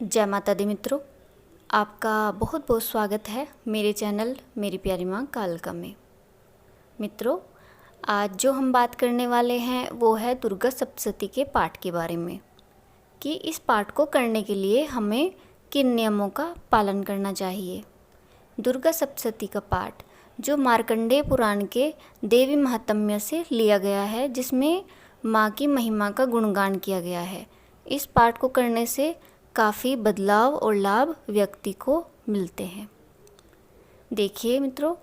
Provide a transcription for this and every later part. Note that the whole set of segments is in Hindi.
जय माता दी मित्रों, आपका बहुत बहुत स्वागत है मेरे चैनल मेरी प्यारी माँ कालका में। मित्रों, आज जो हम बात करने वाले हैं वो है दुर्गा सप्तशती के पाठ के बारे में कि इस पाठ को करने के लिए हमें किन नियमों का पालन करना चाहिए। दुर्गा सप्तशती का पाठ जो मार्कंडेय पुराण के देवी महात्म्य से लिया गया है, जिसमें माँ की महिमा का गुणगान किया गया है। इस पाठ को करने से काफ़ी बदलाव और लाभ व्यक्ति को मिलते हैं। देखिए मित्रों,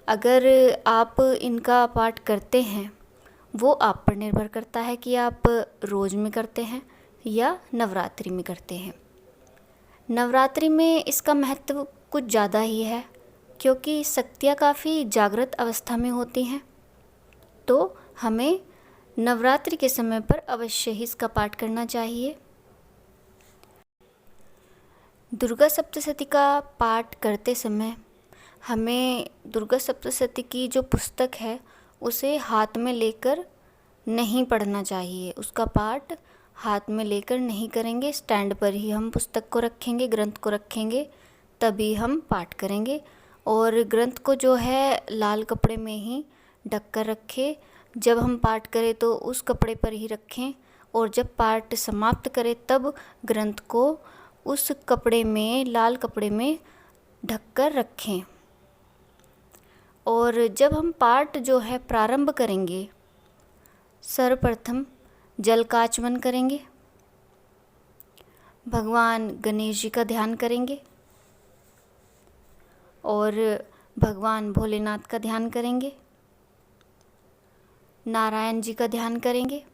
अगर आप इनका पाठ करते हैं वो आप पर निर्भर करता है कि आप रोज़ में करते हैं या नवरात्रि में करते हैं। नवरात्रि में इसका महत्व कुछ ज़्यादा ही है क्योंकि शक्तियाँ काफ़ी जागृत अवस्था में होती हैं, तो हमें नवरात्रि के समय पर अवश्य ही इसका पाठ करना चाहिए। दुर्गा सप्तशती का पाठ करते समय हमें दुर्गा सप्तशती की जो पुस्तक है उसे हाथ में लेकर नहीं पढ़ना चाहिए। उसका पाठ हाथ में लेकर नहीं करेंगे, स्टैंड पर ही हम पुस्तक को रखेंगे, ग्रंथ को रखेंगे, तभी हम पाठ करेंगे। और ग्रंथ को जो है लाल कपड़े में ही ढक कर रखें। जब हम पाठ करें तो उस कपड़े पर ही रखें और जब पाठ समाप्त करें तब ग्रंथ को उस कपड़े में, लाल कपड़े में ढक कर रखें। और जब हम पाठ जो है प्रारंभ करेंगे, सर्वप्रथम जल का आचमन करेंगे, भगवान गणेश जी का ध्यान करेंगे और भगवान भोलेनाथ का ध्यान करेंगे, नारायण जी का ध्यान करेंगे,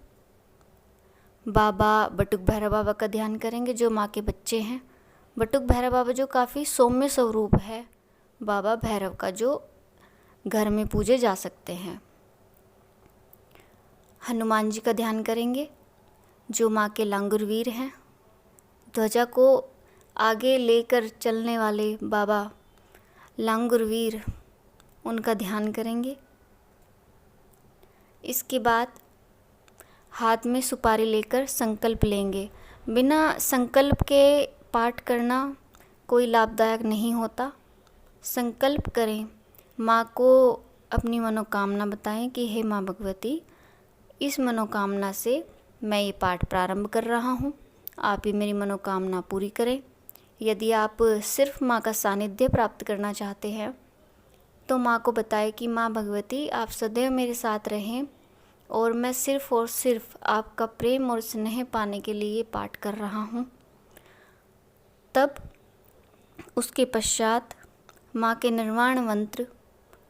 बाबा बटुक भैरव बाबा का ध्यान करेंगे जो माँ के बच्चे हैं। बटुक भैरव बाबा जो काफ़ी सौम्य स्वरूप है बाबा भैरव का, जो घर में पूजे जा सकते हैं। हनुमान जी का ध्यान करेंगे जो माँ के लांगुरवीर हैं। ध्वजा को आगे लेकर चलने वाले बाबा लांगुरवीर, उनका ध्यान करेंगे। इसके बाद हाथ में सुपारी लेकर संकल्प लेंगे। बिना संकल्प के पाठ करना कोई लाभदायक नहीं होता। संकल्प करें, माँ को अपनी मनोकामना बताएं कि हे माँ भगवती, इस मनोकामना से मैं ये पाठ प्रारंभ कर रहा हूँ, आप ही मेरी मनोकामना पूरी करें। यदि आप सिर्फ माँ का सानिध्य प्राप्त करना चाहते हैं तो माँ को बताएं कि माँ भगवती, आप सदैव मेरे साथ रहें और मैं सिर्फ़ और सिर्फ आपका प्रेम और स्नेह पाने के लिए पाठ कर रहा हूँ। तब उसके पश्चात माँ के निर्वाण मंत्र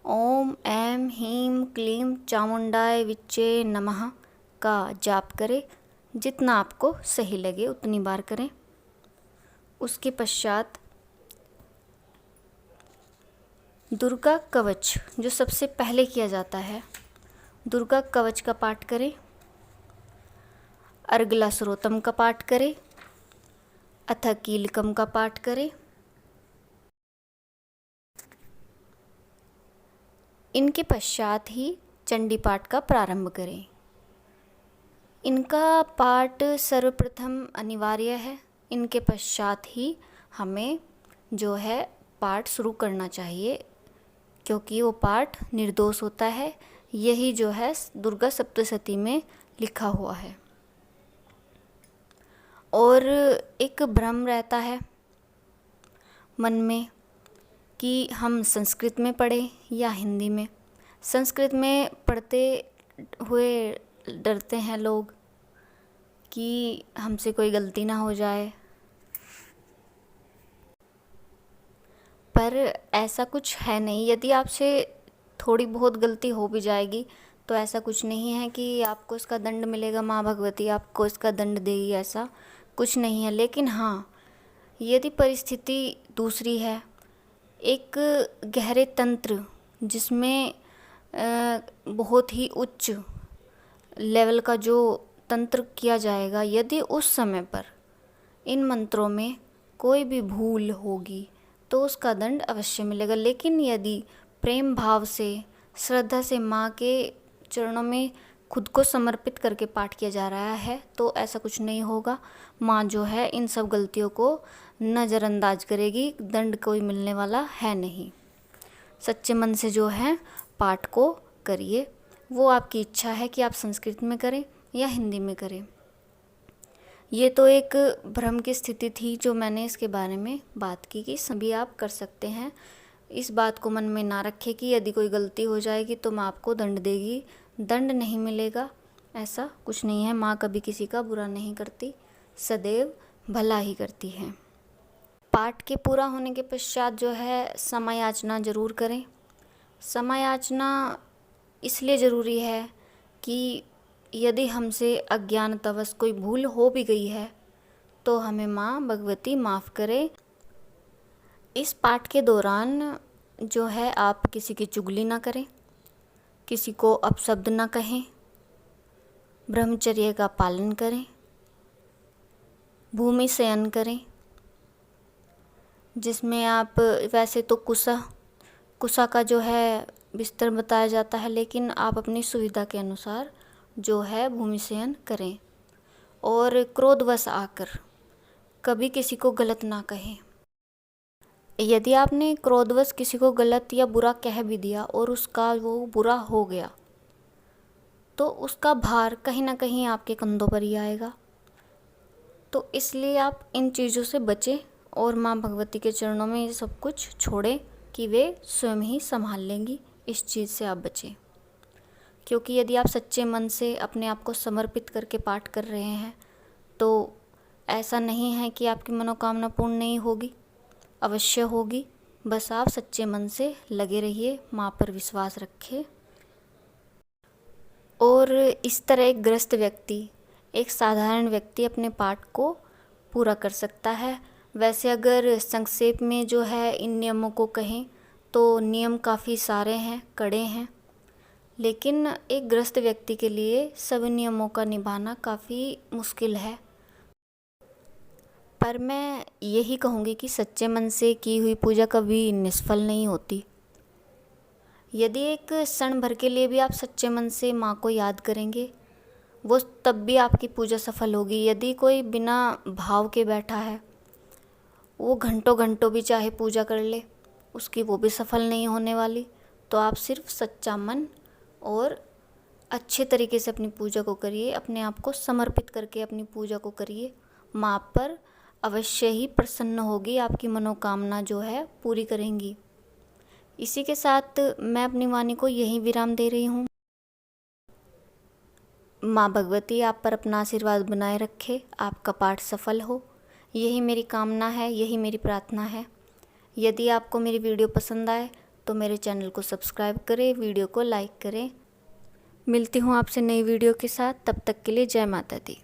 ओम ऐं ह्रीं क्लीं चामुंडाय विच्चे नमः का जाप करें। जितना आपको सही लगे उतनी बार करें। उसके पश्चात दुर्गा कवच जो सबसे पहले किया जाता है, दुर्गा कवच का पाठ करें, अर्गला स्रोतम का पाठ करें, अथ कीलकम का पाठ करें। इनके पश्चात ही चंडी पाठ का प्रारंभ करें। इनका पाठ सर्वप्रथम अनिवार्य है। इनके पश्चात ही हमें जो है पाठ शुरू करना चाहिए क्योंकि वो पाठ निर्दोष होता है। यही जो है दुर्गा सप्तशती में लिखा हुआ है। और एक भ्रम रहता है मन में कि हम संस्कृत में पढ़ें या हिंदी में। संस्कृत में पढ़ते हुए डरते हैं लोग कि हमसे कोई गलती ना हो जाए, पर ऐसा कुछ है नहीं। यदि आपसे थोड़ी बहुत गलती हो भी जाएगी तो ऐसा कुछ नहीं है कि आपको इसका दंड मिलेगा, माँ भगवती आपको इसका दंड देगी, ऐसा कुछ नहीं है। लेकिन हाँ, यदि परिस्थिति दूसरी है, एक गहरे तंत्र जिसमें बहुत ही उच्च लेवल का जो तंत्र किया जाएगा, यदि उस समय पर इन मंत्रों में कोई भी भूल होगी तो उसका दंड अवश्य मिलेगा। लेकिन यदि प्रेम भाव से, श्रद्धा से माँ के चरणों में खुद को समर्पित करके पाठ किया जा रहा है तो ऐसा कुछ नहीं होगा। माँ जो है इन सब गलतियों को नज़रअंदाज करेगी, दंड कोई मिलने वाला है नहीं। सच्चे मन से जो है पाठ को करिए। वो आपकी इच्छा है कि आप संस्कृत में करें या हिंदी में करें। ये तो एक भ्रम की स्थिति थी जो मैंने इसके बारे में बात की कि सभी आप कर सकते हैं। इस बात को मन में ना रखें कि यदि कोई गलती हो जाएगी तो माँ आपको दंड देगी, दंड नहीं मिलेगा। ऐसा कुछ नहीं है। माँ कभी किसी का बुरा नहीं करती, सदैव भला ही करती है। पाठ के पूरा होने के पश्चात जो है समय याचना ज़रूर करें। समय याचना इसलिए ज़रूरी है कि यदि हमसे अज्ञानतावश कोई भूल हो भी गई है तो हमें माँ भगवती माफ़ करे। इस पाठ के दौरान जो है आप किसी की चुगली ना करें, किसी को अपशब्द ना कहें, ब्रह्मचर्य का पालन करें, भूमि शयन करें, जिसमें आप वैसे तो कुसा का जो है बिस्तर बताया जाता है, लेकिन आप अपनी सुविधा के अनुसार जो है भूमि शयन करें। और क्रोधवश आकर कभी किसी को गलत ना कहें। यदि आपने क्रोधवश किसी को गलत या बुरा कह भी दिया और उसका वो बुरा हो गया तो उसका भार कहीं ना कहीं आपके कंधों पर ही आएगा। तो इसलिए आप इन चीज़ों से बचें और माँ भगवती के चरणों में ये सब कुछ छोड़ें कि वे स्वयं ही संभाल लेंगी। इस चीज़ से आप बचें, क्योंकि यदि आप सच्चे मन से अपने आप को समर्पित करके पाठ कर रहे हैं तो ऐसा नहीं है कि आपकी मनोकामना पूर्ण नहीं होगी, अवश्य होगी। बस आप सच्चे मन से लगे रहिए, माँ पर विश्वास रखें। और इस तरह एक ग्रस्त व्यक्ति, एक साधारण व्यक्ति अपने पाठ को पूरा कर सकता है। वैसे अगर संक्षेप में जो है इन नियमों को कहें तो नियम काफ़ी सारे हैं, कड़े हैं, लेकिन एक ग्रस्त व्यक्ति के लिए सभी नियमों का निभाना काफ़ी मुश्किल है। पर मैं यही कहूँगी कि सच्चे मन से की हुई पूजा कभी निष्फल नहीं होती। यदि एक क्षण भर के लिए भी आप सच्चे मन से माँ को याद करेंगे, वो तब भी आपकी पूजा सफल होगी। यदि कोई बिना भाव के बैठा है, वो घंटों घंटों भी चाहे पूजा कर ले, उसकी वो भी सफल नहीं होने वाली। तो आप सिर्फ सच्चा मन और अच्छे तरीके से अपनी पूजा को करिए, अपने आप को समर्पित करके अपनी पूजा को करिए। माँ पर अवश्य ही प्रसन्न होगी, आपकी मनोकामना जो है पूरी करेंगी। इसी के साथ मैं अपनी वाणी को यहीं विराम दे रही हूँ। माँ भगवती आप पर अपना आशीर्वाद बनाए रखे, आपका पाठ सफल हो, यही मेरी कामना है, यही मेरी प्रार्थना है। यदि आपको मेरी वीडियो पसंद आए तो मेरे चैनल को सब्सक्राइब करें, वीडियो को लाइक करें। मिलती हूँ आपसे नई वीडियो के साथ, तब तक के लिए जय माता दी।